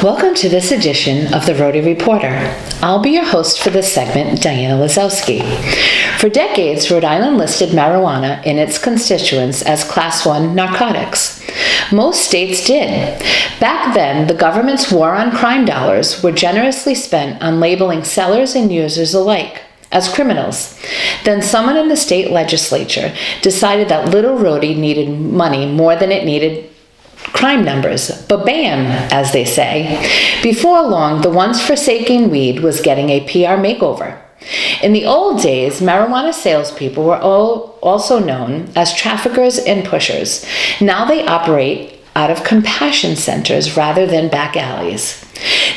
Welcome to this edition of the Rhody Reporter. I'll be your host for this segment, Diana Lozowski. For decades, Rhode Island listed marijuana in its constituents as Class 1 narcotics. Most states did. Back then, the government's war on crime dollars were generously spent on labeling sellers and users alike as criminals. Then someone in the state legislature decided that Little Rhody needed money more than it needed crime numbers. Ba-bam, as they say. Before long, the once forsaken weed was getting a PR makeover. In the old days, marijuana salespeople were also known as traffickers and pushers. Now they operate out of compassion centers rather than back alleys.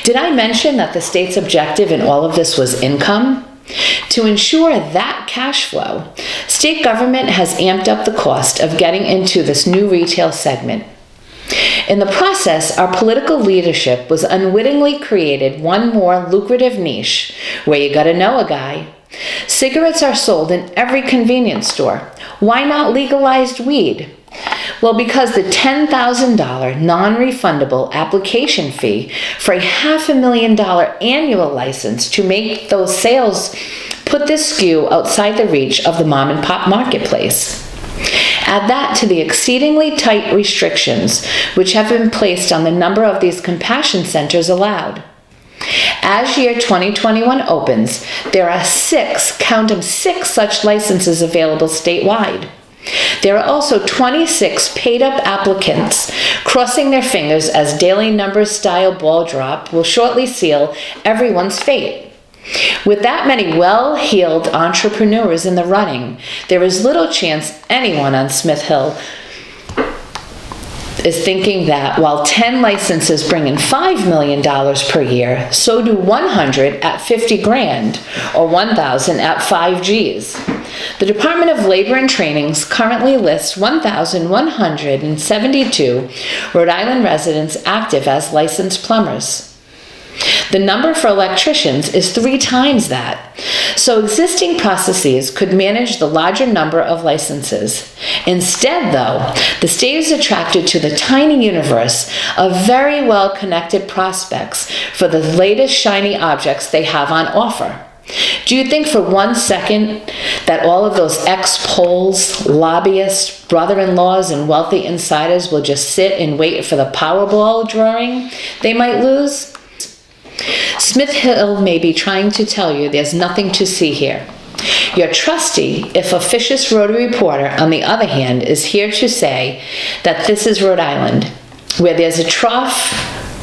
Did I mention that the state's objective in all of this was income? To ensure that cash flow, state government has amped up the cost of getting into this new retail segment. In the process, our political leadership was unwittingly created one more lucrative niche where you gotta know a guy. Cigarettes are sold in every convenience store. Why not legalized weed? Well, because the $10,000 non-refundable application fee for a $500,000 annual license to make those sales put this SKU outside the reach of the mom and pop marketplace. Add that to the exceedingly tight restrictions which have been placed on the number of these compassion centers allowed. As year 2021 opens, there are six such licenses available statewide. There are also 26 paid-up applicants crossing their fingers as daily numbers-style ball drop will shortly seal everyone's fate. With that many well-heeled entrepreneurs in the running, there is little chance anyone on Smith Hill is thinking that while 10 licenses bring in $5 million per year, so do 100 at 50 grand or 1,000 at 5 Gs. The Department of Labor and Trainings currently lists 1,172 Rhode Island residents active as licensed plumbers. The number for electricians is 3 times that, so existing processes could manage the larger number of licenses. Instead, though, the state is attracted to the tiny universe of very well-connected prospects for the latest shiny objects they have on offer. Do you think for 1 second that all of those ex-Poles, lobbyists, brother-in-laws, and wealthy insiders will just sit and wait for the Powerball drawing they might lose? Smith Hill may be trying to tell you there's nothing to see here. Your trusty, if officious Rhody Reporter, on the other hand, is here to say that this is Rhode Island, where there's a trough,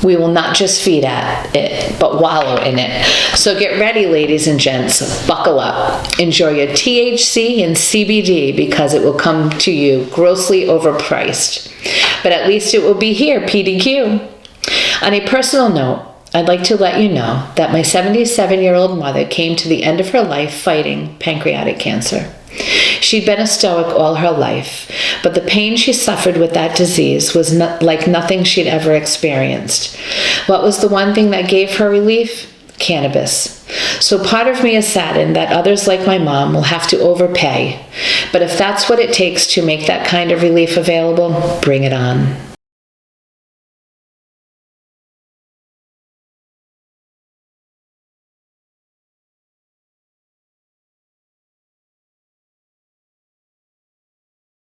we will not just feed at it, but wallow in it. So get ready, ladies and gents, buckle up. Enjoy your THC and CBD because it will come to you grossly overpriced. But at least it will be here, PDQ. On a personal note, I'd like to let you know that my 77-year-old mother came to the end of her life fighting pancreatic cancer. She'd been a stoic all her life, but the pain she suffered with that disease was like nothing she'd ever experienced. What was the one thing that gave her relief? Cannabis. So part of me is saddened that others like my mom will have to overpay. But if that's what it takes to make that kind of relief available, bring it on.